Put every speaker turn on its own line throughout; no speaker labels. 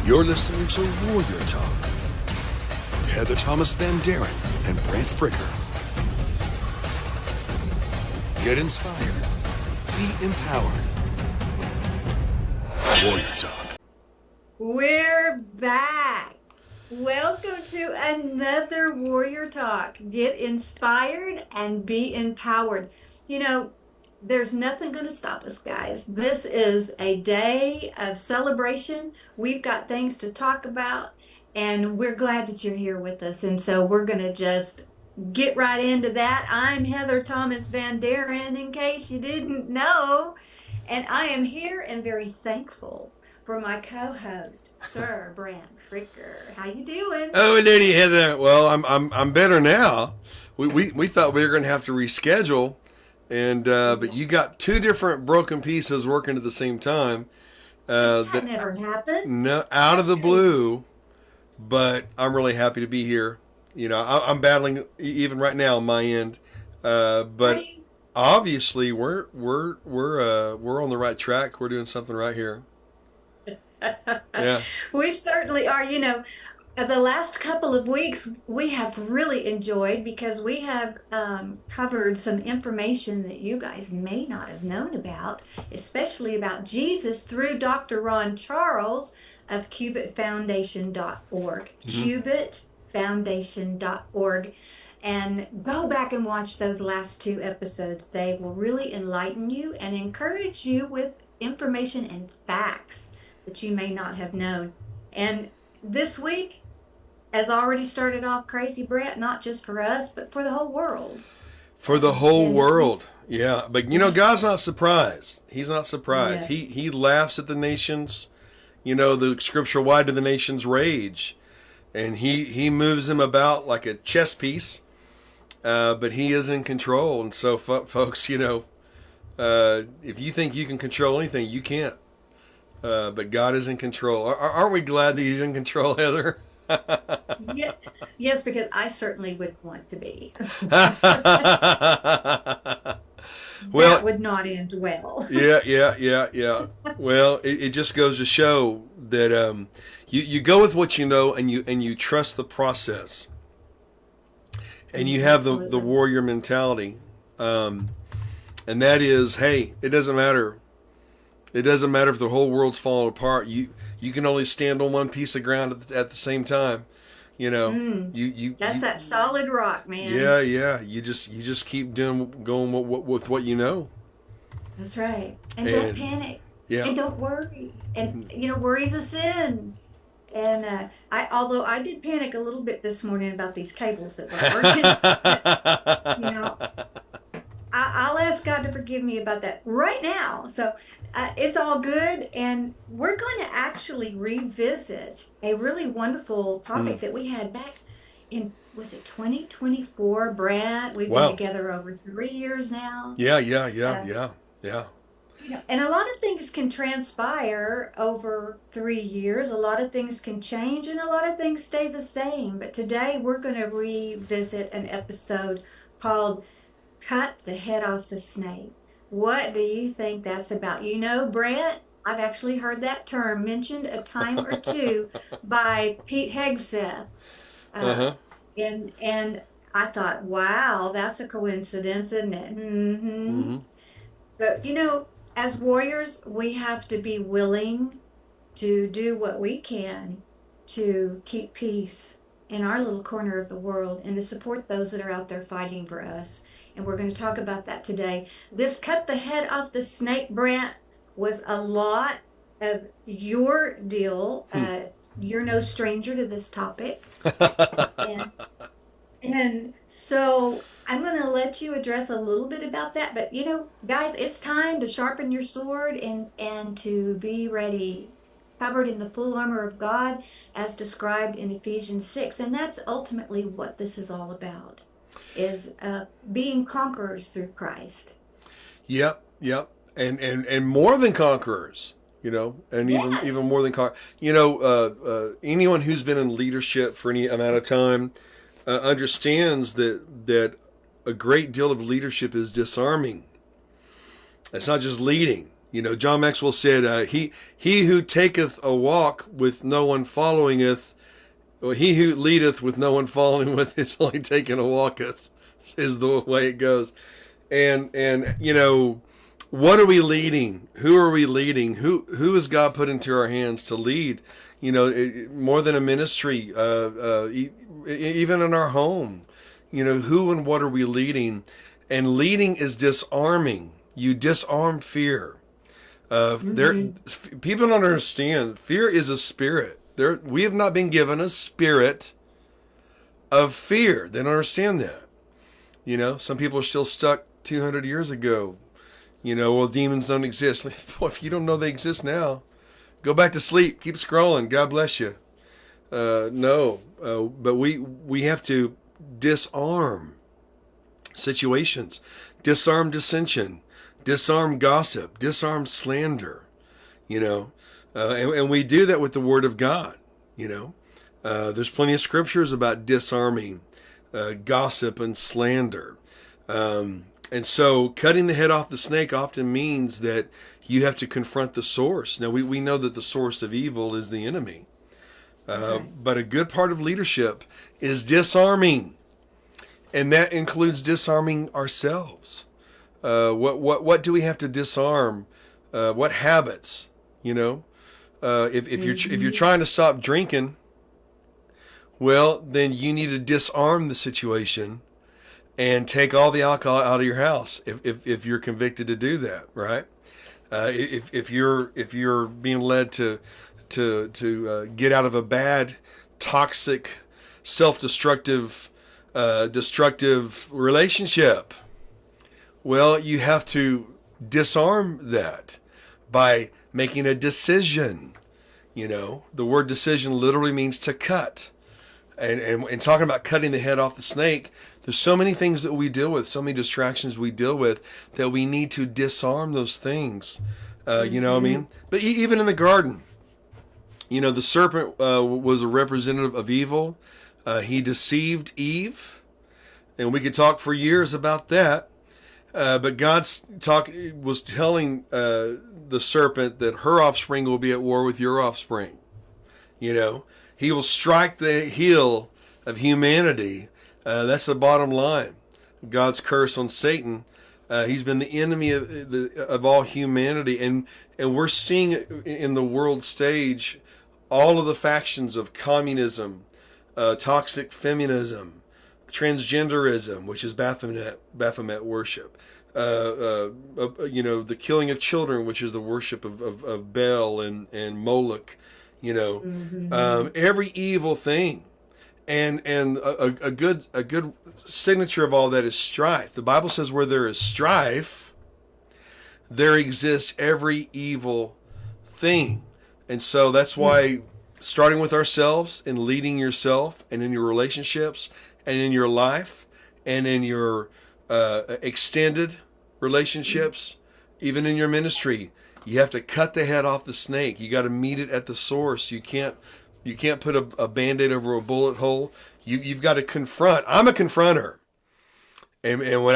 You're listening to Warrior Talk with Heather Thomas Van Deren and Brant Fricker. Get inspired. Be empowered. Warrior Talk.
We're back. Welcome to another Warrior Talk. Get inspired and be empowered. You know, there's nothing going to stop us, guys. This is a day of celebration. We've got things to talk about, and we're glad that you're here with us. And so we're going to just get right into that. I'm Heather Thomas Van Deren, in case you didn't know, and I am here and very thankful for my co-host, Sir Brant Fricker. How you doing?
Oh, lady Heather. Well, I'm better now. We thought we were going to have to reschedule, and but you got two different broken pieces working at the same time.
That never happened.
No, out of the blue. But I'm really happy to be here. You know, I'm battling even right now on my end, but obviously we're on the right track. We're doing something right here. Yeah.
We certainly are. You know, the last couple of weeks we have really enjoyed because we have covered some information that you guys may not have known about, especially about Jesus through Dr. Ron Charles of cubitfoundation.org. Cubitfoundation.org. And go back and watch those last two episodes. They will really enlighten you and encourage you with information and facts that you may not have known. And this week has already started off crazy, Brett, not just for us, but for the whole world.
For the whole world, yeah. But, you know, God's not surprised. He's not surprised.
Yeah.
He laughs at the nations. You know, the scripture, why do the nations rage? And he moves them about like a chess piece, but he is in control. And so, folks, you know, if you think you can control anything, you can't. But God is in control. Aren't we glad that he's in control, Heather?
Yeah. Yes, because I certainly would want to be.
Well,
that would not end well.
Yeah. Well, it just goes to show that you go with what you know, and you trust the process, and you have the warrior mentality, and that is, hey, it doesn't matter. It doesn't matter if the whole world's falling apart. You can only stand on one piece of ground at the same time. You know,
That's that solid rock, man.
Yeah. You just keep going with what you know.
That's right. And don't panic.
Yeah.
And don't worry. And you know, worry's a sin. And although I did panic a little bit this morning about these cables that were working, you know, I'll ask God to forgive me about that right now. So it's all good. And we're going to actually revisit a really wonderful topic that we had back in, was it 2024, Brad? We've been together over 3 years now.
Yeah.
You know, and a lot of things can transpire over 3 years. A lot of things can change and a lot of things stay the same. But today we're going to revisit an episode called Cut the Head Off the Snake. What do you think that's about? You know, Brent, I've actually heard that term mentioned a time or two by Pete Hegseth. And I thought, wow, that's a coincidence, isn't it? Mm-hmm. But, you know, as warriors, we have to be willing to do what we can to keep peace in our little corner of the world and to support those that are out there fighting for us. And we're going to talk about that today. This Cut the Head Off the Snake, Brant, was a lot of your deal. You're no stranger to this topic. And so I'm going to let you address a little bit about that. But, you know, guys, it's time to sharpen your sword and to be ready, covered in the full armor of God as described in Ephesians 6. And that's ultimately what this is all about, is being conquerors through Christ.
Yep. And more than conquerors, you know, and even more than you know, anyone who's been in leadership for any amount of time understands that a great deal of leadership is disarming. It's not just leading. John Maxwell said, he who taketh a walk with no one followingeth, or he who leadeth with no one following with is only taking a walketh, is the way it goes. And what are we leading? Who are we leading? Who has God put into our hands to lead? More than a ministry, even in our home. Who and what are we leading? And leading is disarming. You disarm fear. People don't understand. Fear is a spirit. We have not been given a spirit of fear. They don't understand that. Some people are still stuck 200 years ago. Well, demons don't exist. If you don't know they exist now, go back to sleep. Keep scrolling. God bless you. No, but we have to disarm situations, disarm dissension, disarm gossip, disarm slander. And we do that with the Word of God. There's plenty of scriptures about disarming gossip and slander. And so cutting the head off the snake often means that you have to confront the source. Now, we know that the source of evil is the enemy. Right. But a good part of leadership is disarming. And that includes disarming ourselves. What do we have to disarm? What habits? If you're trying to stop drinking, well, then you need to disarm the situation and take all the alcohol out of your house if you're convicted to do that, right? If you're being led to get out of a bad, toxic, self-destructive, destructive relationship, well, you have to disarm that by making a decision. The word decision literally means to cut. And talking about cutting the head off the snake, there's so many things that we deal with, so many distractions we deal with, that we need to disarm those things. You know what I mean? But even in the garden, the serpent was a representative of evil. He deceived Eve, and we could talk for years about that. But God was telling the serpent that her offspring will be at war with your offspring. He will strike the heel of humanity. That's the bottom line. God's curse on Satan. He's been the enemy of all humanity. And we're seeing in the world stage all of the factions of communism, toxic feminism, transgenderism, which is Baphomet worship, the killing of children, which is the worship of Baal and Moloch, every evil thing. And a good signature of all that is strife. The Bible says where there is strife, there exists every evil thing. And so that's why starting with ourselves and leading yourself and in your relationships and in your life and in your extended relationships, even in your ministry, you have to cut the head off the snake. You got to meet it at the source. You can't put a Band-Aid over a bullet hole. You've got to confront. I'm a confronter. And when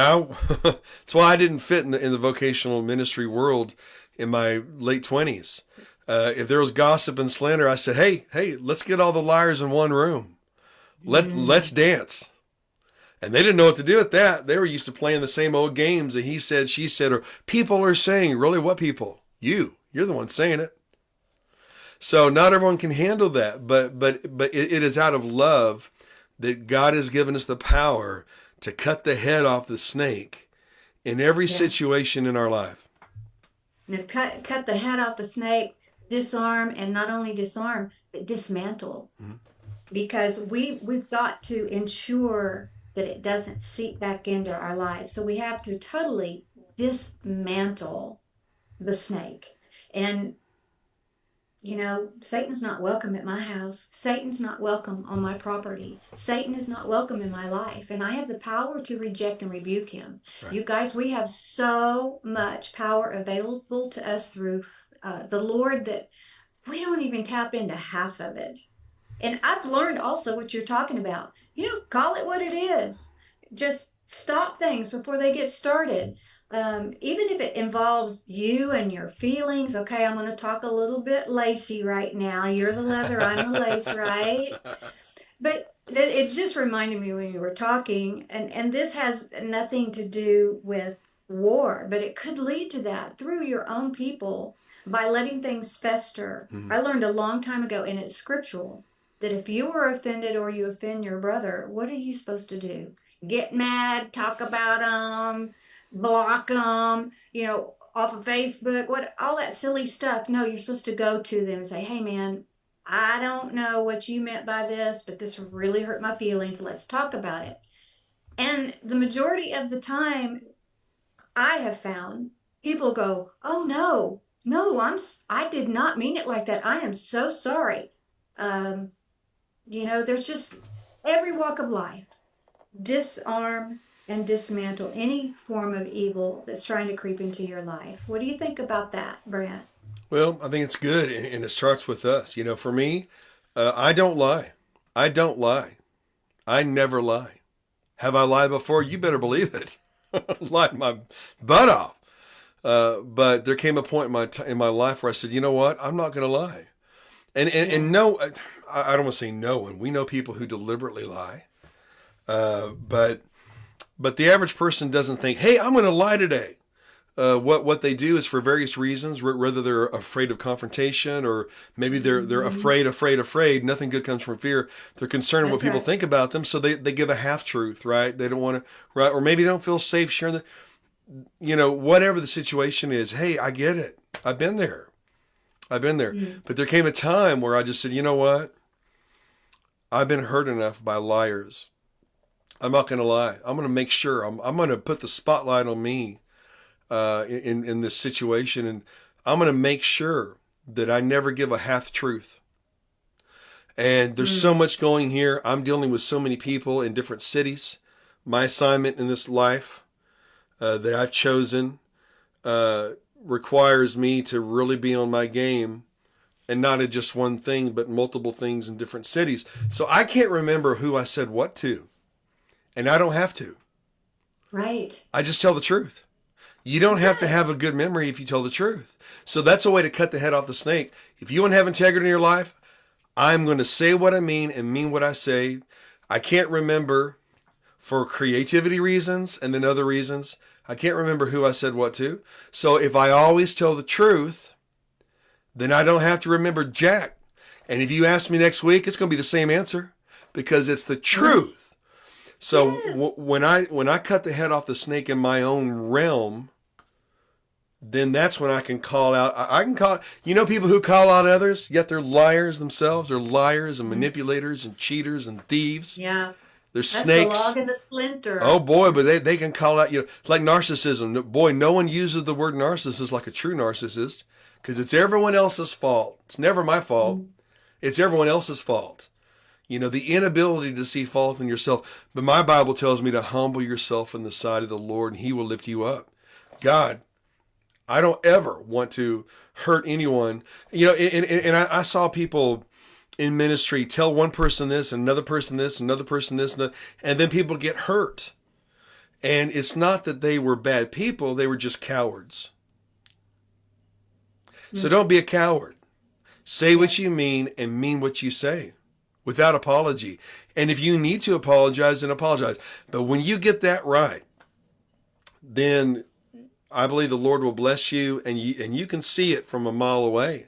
that's why I didn't fit in the vocational ministry world in my late 20s. If there was gossip and slander, I said, hey, let's get all the liars in one room. Let's dance. And they didn't know what to do with that. They were used to playing the same old games that he said, she said, or people are saying. Really, what people? You're the one saying it. So not everyone can handle that, but it is out of love that God has given us the power to cut the head off the snake in every situation in our life.
Now cut the head off the snake, disarm, and not only disarm, but dismantle. Mm-hmm. Because we've got to ensure that it doesn't seep back into our lives. So we have to totally dismantle the snake. And Satan's not welcome at my house. Satan's not welcome on my property. Satan is not welcome in my life. And I have the power to reject and rebuke him. Right. You guys, we have so much power available to us through the Lord that we don't even tap into half of it. And I've learned also what you're talking about. Call it what it is. Just stop things before they get started. even if it involves you and your feelings. Okay, I'm going to talk a little bit lacy right now. You're the leather, I'm the lace, right? But it just reminded me when you were talking, and this has nothing to do with war, but it could lead to that through your own people by letting things fester.
Mhm.
I learned a long time ago, and it's scriptural, that if you are offended or you offend your brother, what are you supposed to do? Get mad, talk about them, block them, off of Facebook, what all that silly stuff. No, you're supposed to go to them and say, "Hey, man, I don't know what you meant by this, but this really hurt my feelings. Let's talk about it." And the majority of the time, I have found people go, "Oh no, no, I did not mean it like that. I am so sorry." Um, there's just every walk of life, disarm and dismantle any form of evil that's trying to creep into your life. What do you think about that, Brant?
Well, I think it's good, and it starts with us. For me, I don't lie. I don't lie. I never lie. Have I lied before? You better believe it. Lied my butt off. But there came a point in my life where I said, you know what? I'm not going to lie. And no, I don't want to say no one. We know people who deliberately lie. But the average person doesn't think, hey, I'm going to lie today. What they do is for various reasons, whether they're afraid of confrontation or maybe they're afraid. Nothing good comes from fear. They're concerned what
That's
people
right.
think about them, so they give a half truth, right? They don't want to, right? Or maybe they don't feel safe sharing whatever the situation is. Hey, I get it. I've been there.
Mm.
But there came a time where I just said, you know what? I've been hurt enough by liars. I'm not going to lie. I'm going to make sure. I'm going to put the spotlight on me in this situation, and I'm going to make sure that I never give a half truth. And there's so much going here. I'm dealing with so many people in different cities. My assignment in this life that I've chosen requires me to really be on my game, and not at just one thing, but multiple things in different cities. So I can't remember who I said what to, and I don't have to.
Right.
I just tell the truth. You don't have to
Right.
have a good memory if you tell the truth. So that's a way to cut the head off the snake. If you want to have integrity in your life, I'm going to say what I mean and mean what I say. I can't remember for creativity reasons and then other reasons. I can't remember who I said what to. So if I always tell the truth, then I don't have to remember jack. And if you ask me next week, it's going to be the same answer because it's the truth. So
Yes.
when I cut the head off the snake in my own realm, then that's when I can call out. I can call, people who call out others, yet they're liars themselves. They're liars and manipulators and cheaters and thieves.
Yeah.
They're
That's the
snakes.
log and the splinter.
Oh boy, but they can call out, like narcissism. Boy, no one uses the word narcissist like a true narcissist because it's everyone else's fault. It's never my fault. It's everyone else's fault. The inability to see fault in yourself. But my Bible tells me to humble yourself in the sight of the Lord and he will lift you up. God, I don't ever want to hurt anyone. And I saw people in ministry tell one person this, another person this, another person this, and then people get hurt. And it's not that they were bad people, they were just cowards. So don't be a coward. Say what you mean and mean what you say without apology. And if you need to apologize, then apologize. But when you get that right, then I believe the Lord will bless you, and you can see it from a mile away.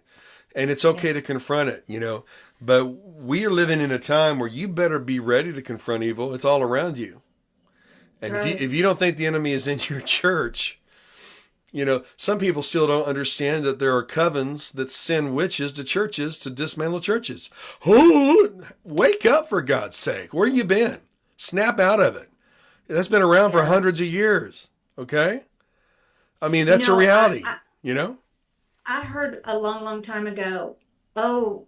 And it's okay to confront it, But we are living in a time where you better be ready to confront evil. It's all around you. And
Right.
if you don't think the enemy is in your church, some people still don't understand that there are covens that send witches to churches to dismantle churches. Oh, wake up, for God's sake. Where you been? Snap out of it. That's been around for hundreds of years. Okay? I mean, that's a reality,
I heard a long, long time ago, oh,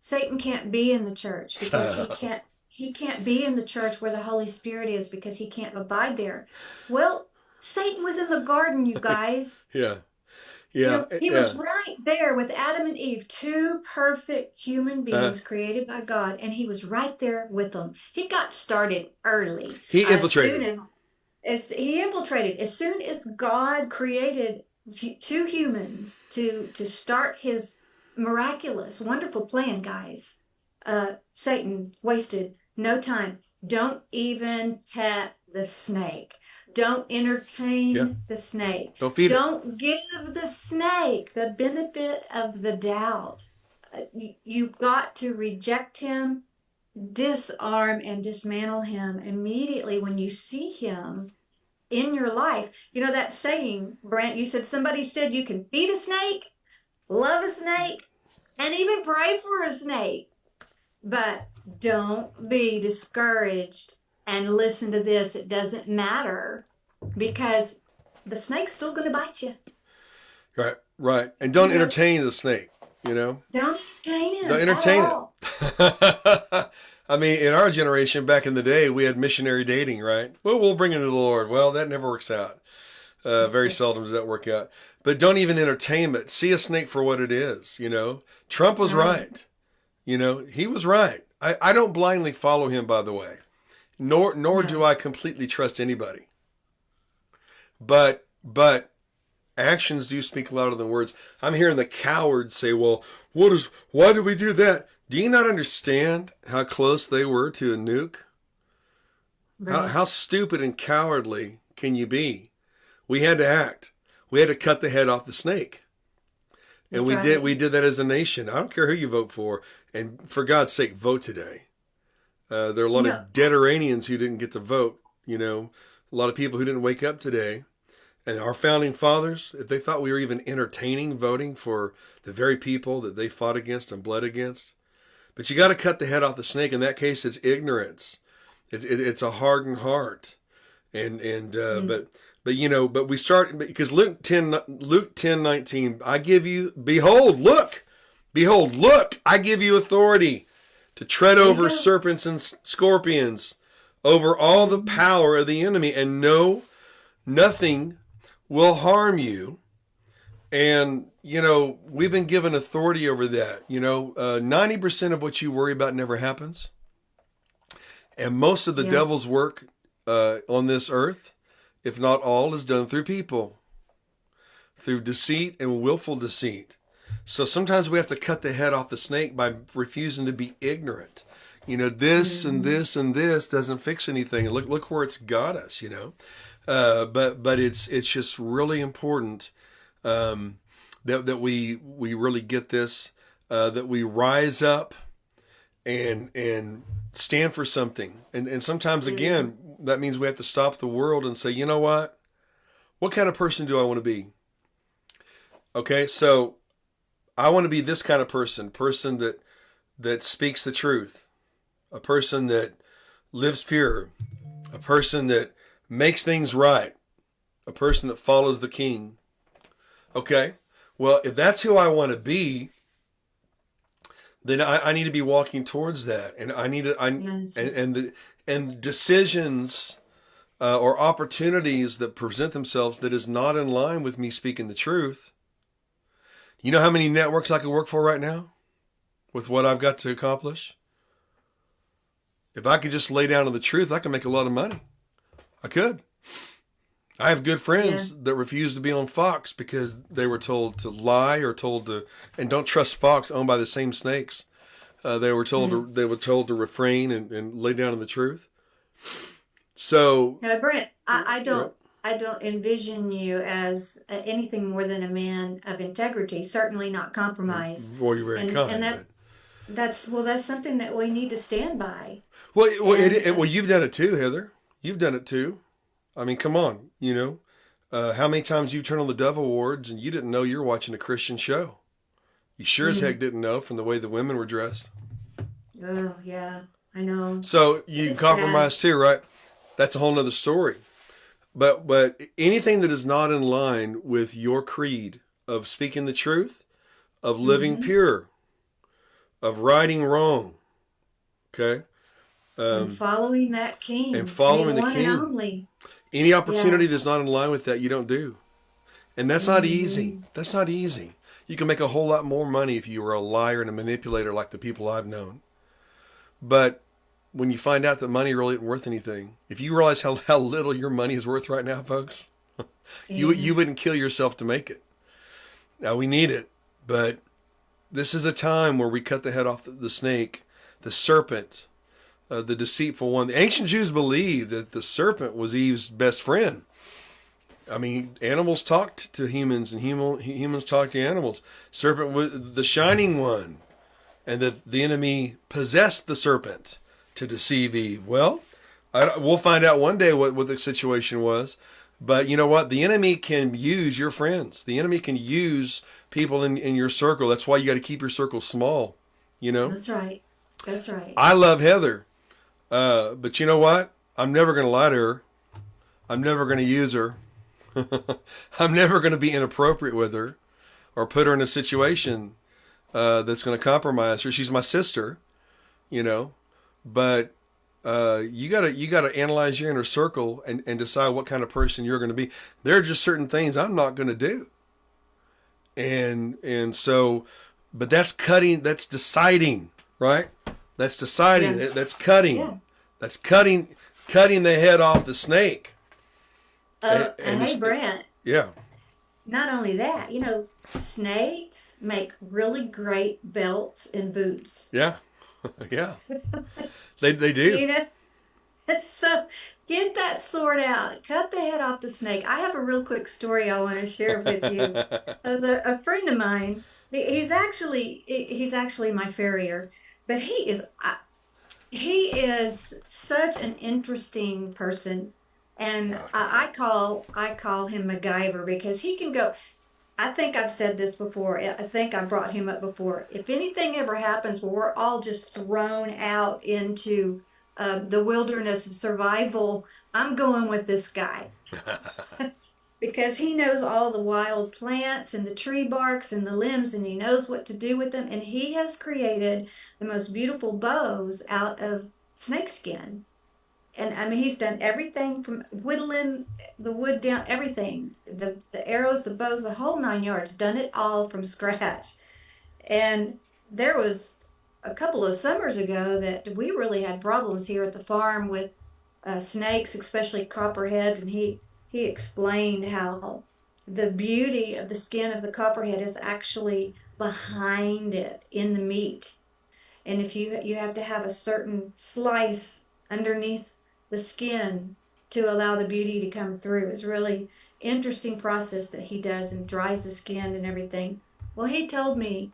Satan can't be in the church because he can't be in the church where the Holy Spirit is because he can't abide there. Well, Satan was in the garden, you guys.
Yeah. Yeah.
He was right there with Adam and Eve, two perfect human beings created by God, and he was right there with them. He got started early.
He
As soon
infiltrated.
as He infiltrated as soon as God created two humans to start his miraculous, wonderful plan, guys. Satan wasted no time. Don't even pet the snake. Don't
Yeah.
entertain the snake.
Don't feed it.
Don't give the snake the benefit of the doubt. You've got to reject him, disarm and dismantle him immediately when you see him in your life. You know that saying, Brent, you said somebody said you can feed a snake, love a snake, and even pray for a snake. But don't be discouraged and listen to this. It doesn't matter because the snake's still going to bite you.
Right, right. And don't entertain the snake, you know?
Don't entertain him.
Don't entertain
at all.
it. I mean, in our generation, back in the day, we had missionary dating, right? Well, we'll bring him to the Lord. Well, that never works out. Very seldom does that work out. But don't even entertain it. See a snake for what it is, you know? Trump was right. You know, he was right. I don't blindly follow him, by the way. Nor do I completely trust anybody. But actions do speak louder than words. I'm hearing the cowards say, well, why did we do that? Do you not understand how close they were to a nuke?
Right.
How stupid and cowardly can you be? We had to act. We had to cut the head off the snake. And we did that as a nation. I don't care who you vote for. And for God's sake, vote today. There are a lot of dead Iranians who didn't get to vote. You know, a lot of people who didn't wake up today. And our founding fathers, if they thought we were even entertaining voting for the very people that they fought against and bled against. But you got to cut the head off the snake. In that case, it's ignorance. It's a hardened heart. But you know, but we start, because Luke 10:19, I give you, behold, look, I give you authority to tread over serpents and scorpions, over all the power of the enemy, and nothing will harm you. And, you know, we've been given authority over that. You know, 90% of what you worry about never happens. And most of the devil's work on this earth, if not all, is done through people, through deceit and willful deceit. So sometimes we have to cut the head off the snake by refusing to be ignorant. You know, this and this and this doesn't fix anything. Look where it's got us, you know. But it's just really important that we really get this, that we rise up and stand for something. And sometimes, again, that means we have to stop the world and say, you know what? What kind of person do I want to be? Okay, so I want to be this kind of person that speaks the truth, a person that lives pure, a person that makes things right, a person that follows the King. Okay, well, if that's who I want to be, then I need to be walking towards that, and I need to, and decisions or opportunities that present themselves that is not in line with me speaking the truth. You know how many networks I could work for right now with what I've got to accomplish? If I could just lay down to the truth, I can make a lot of money. I could. I have good friends that refuse to be on Fox because they were told to lie or told to, and don't trust Fox, owned by the same snakes. They were told to refrain and lay down in the truth. So,
Brent, I don't envision you as anything more than a man of integrity. Certainly not compromised.
Well, you're very kind.
And that's something that we need to stand by.
Well, you've done it too, Heather. You've done it too. I mean, come on, you know. How many times you turn on the Dove Awards and you didn't know you were watching a Christian show? You sure as heck didn't know from the way the women were dressed.
Oh, yeah, I know.
So you compromise too, right? That's a whole nother story. But anything that is not in line with your creed of speaking the truth, of living pure, of righting wrong, okay?
And following that King.
And following the King.
And only.
Any opportunity that's not in line with that, you don't do. And that's not easy. That's not easy. You can make a whole lot more money if you were a liar and a manipulator like the people I've known. But when you find out that money really isn't worth anything, if you realize how little your money is worth right now, folks, you wouldn't kill yourself to make it. Now, we need it, but this is a time where we cut the head off the snake, the serpent, the deceitful one. The ancient Jews believed that the serpent was Eve's best friend. I mean, animals talked to humans, and humans talked to animals. Serpent was the shining one, and that the enemy possessed the serpent to deceive Eve. Well, we'll find out one day what the situation was. But you know what? The enemy can use your friends. The enemy can use people in your circle. That's why you got to keep your circle small. You know?
That's right. That's right.
I love Heather. But you know what? I'm never going to lie to her. I'm never going to use her. I'm never going to be inappropriate with her or put her in a situation that's going to compromise her. She's my sister, you know. But you gotta analyze your inner circle and decide what kind of person you're going to be. There are just certain things I'm not going to do. And so, but that's deciding, right? That's deciding. Yeah. That's cutting. Yeah. That's cutting the head off the snake.
And hey, Brent.
Yeah.
Not only that, you know, snakes make really great belts and boots.
Yeah. Yeah. They do.
You know, so get that sword out. Cut the head off the snake. I have a real quick story I want to share with you. There's a friend of mine. He's actually my farrier, but he is such an interesting person, and I call him MacGyver because he can go. I think I've said this before. I think I brought him up before. If anything ever happens where we're all just thrown out into the wilderness of survival, I'm going with this guy. Because he knows all the wild plants and the tree barks and the limbs, and he knows what to do with them. And he has created the most beautiful bows out of snakeskin. And I mean, he's done everything from whittling the wood down, everything, the arrows, the bows, the whole 9 yards, done it all from scratch. And there was a couple of summers ago that we really had problems here at the farm with snakes, especially copperheads. And he explained how the beauty of the skin of the copperhead is actually behind it in the meat. And if you have to have a certain slice underneath the skin to allow the beauty to come through. It's really interesting process that he does and dries the skin and everything. Well, he told me,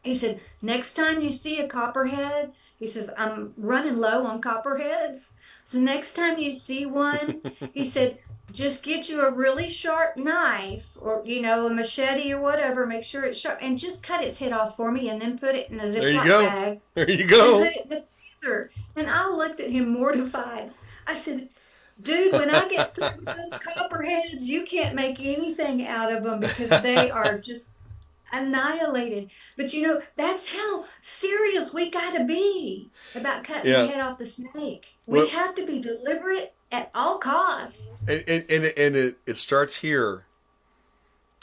he said, next time you see a copperhead, he says, I'm running low on copperheads. So next time you see one, he said, just get you a really sharp knife or, you know, a machete or whatever. Make sure it's sharp and just cut its head off for me and then put it in a Ziploc bag.
There you go.
And put it in the freezer. And I looked at him mortified. I said, dude, when I get through with those copperheads, you can't make anything out of them because they are just annihilated. But you know, that's how serious we got to be about cutting the head off the snake. We have to be deliberate at all costs.
And it starts here.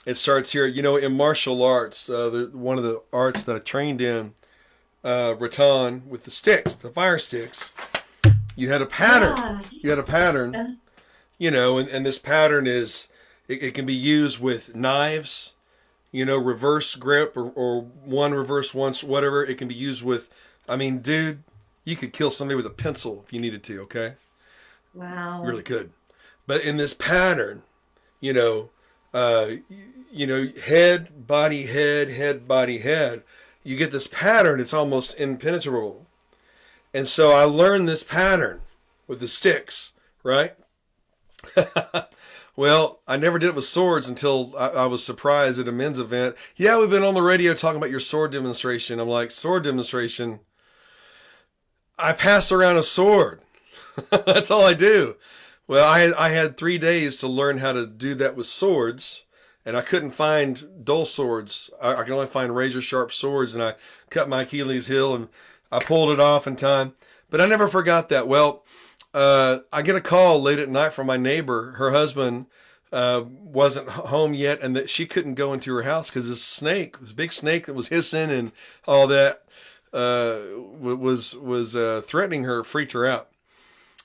It starts here. You know, in martial arts, one of the arts that I trained in, rattan, with the sticks, the fire sticks, you had a pattern. Yeah. You had a pattern, you know, and this pattern is, it can be used with knives, you know, reverse grip or one reverse once, whatever. It can be used with, I mean, dude, you could kill somebody with a pencil if you needed to, okay?
Wow.
You really could. But in this pattern, you know, head, body, head, body, head, you get this pattern. It's almost impenetrable. And so I learned this pattern with the sticks, right? Well, I never did it with swords until I was surprised at a men's event. Yeah, we've been on the radio talking about your sword demonstration. I'm like, sword demonstration? I pass around a sword. That's all I do. Well, I had 3 days to learn how to do that with swords, and I couldn't find dull swords. I could only find razor sharp swords, and I cut my Achilles heel, and I pulled it off in time. But I never forgot that. Well, I get a call late at night from my neighbor. Her husband wasn't home yet, and that she couldn't go into her house because this snake, this big snake that was hissing and all that, was threatening her, freaked her out.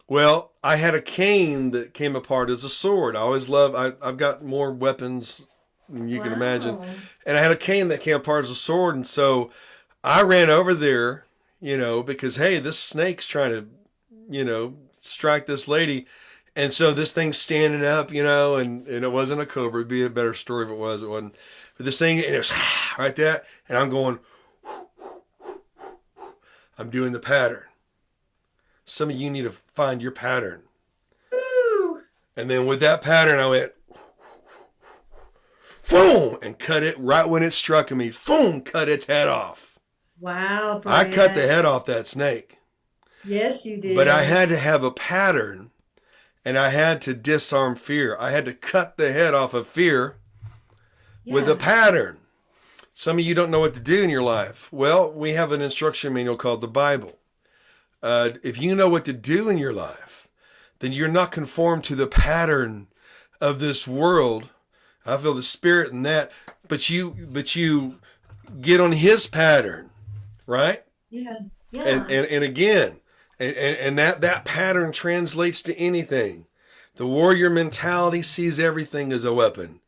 Well, I had a cane that came apart as a sword. I've got more weapons than you can imagine. And I had a cane that came apart as a sword. And so I ran over there, because, hey, this snake's trying to, strike this lady. And so this thing's standing up, and it wasn't a cobra. It'd be a better story if it was. It wasn't. But this thing, and it was right there. And I'm going, I'm doing the pattern. Some of you need to find your pattern.
Ooh.
And then with that pattern, I went, boom, and cut it right when it struck me. Boom, cut its head off.
Wow, Brent.
I cut the head off that snake.
Yes, you did.
But I had to have a pattern, and I had to disarm fear. I had to cut the head off of fear with a pattern. Some of you don't know what to do in your life. Well, we have an instruction manual called the Bible. If you know what to do in your life, then you're not conformed to the pattern of this world. I feel the Spirit in that, but you get on His pattern, right?
Yeah.
And again, and that pattern translates to anything. The warrior mentality sees everything as a weapon.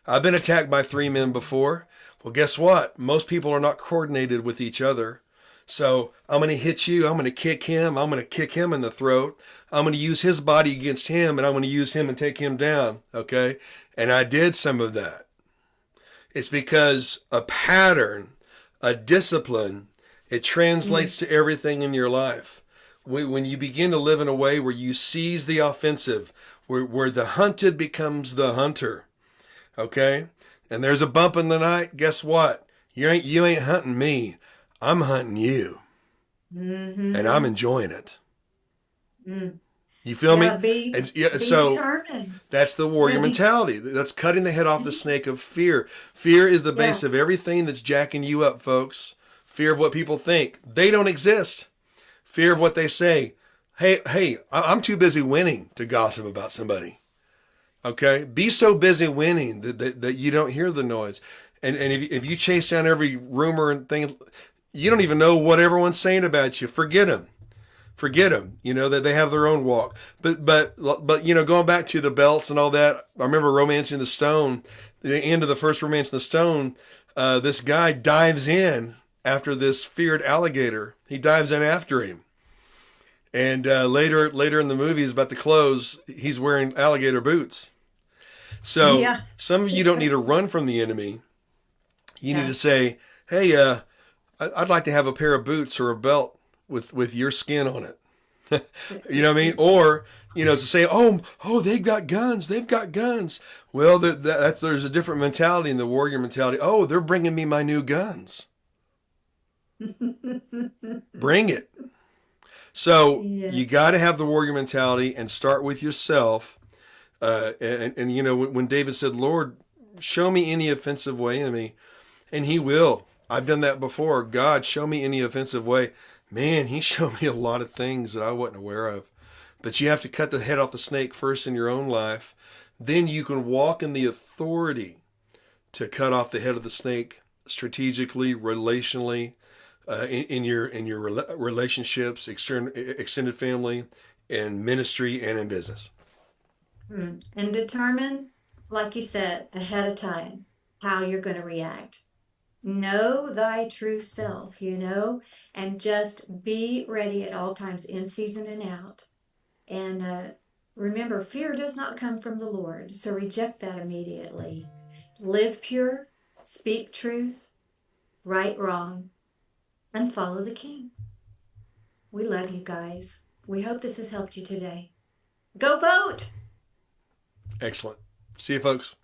I've been attacked by 3 men before. Well, guess what? Most people are not coordinated with each other. So I'm going to hit you. I'm going to kick him. I'm going to kick him in the throat. I'm going to use his body against him, and I'm going to use him and take him down. Okay? And I did some of that. It's because a pattern, a discipline, it translates to everything in your life. When you begin to live in a way where you seize the offensive, where the hunted becomes the hunter. Okay? And there's a bump in the night, guess what? You ain't hunting me. I'm hunting you. Mm-hmm. And I'm enjoying it. You feel me?
Be
so
determined.
That's the warrior mentality. That's cutting the head off the snake of fear. Fear is the base of everything that's jacking you up, folks. Fear of what people think. They don't exist. Fear of what they say. Hey, I'm too busy winning to gossip about somebody. Okay? Be so busy winning that you don't hear the noise. And if you chase down every rumor and thing, you don't even know what everyone's saying about you. Forget them. That they have their own walk. But going back to the belts and all that, I remember Romancing the Stone, the end of the first Romancing the Stone, this guy dives in after this feared alligator. He dives in after him. And later in the movie, he's about to close, he's wearing alligator boots. So some of you don't need to run from the enemy. You need to say, hey, I'd like to have a pair of boots or a belt with your skin on it. You know what I mean? Or, to say, oh, they've got guns. Well, there's a different mentality in the warrior mentality. Oh, they're bringing me my new guns. Bring it. So you got to have the warrior mentality and start with yourself. When David said, Lord, show me any offensive way in me, and He will. I've done that before. God, show me any offensive way. Man, He showed me a lot of things that I wasn't aware of. But you have to cut the head off the snake first in your own life. Then you can walk in the authority to cut off the head of the snake strategically, relationally, in your relationships, extended family, and ministry, and in business.
And determine, like you said, ahead of time, how you're going to react. Know thy true self, and just be ready at all times, in season and out. And remember, fear does not come from the Lord, so reject that immediately. Live pure, speak truth, right wrong, and follow the King. We love you guys. We hope this has helped you today. Go vote!
Excellent. See you, folks.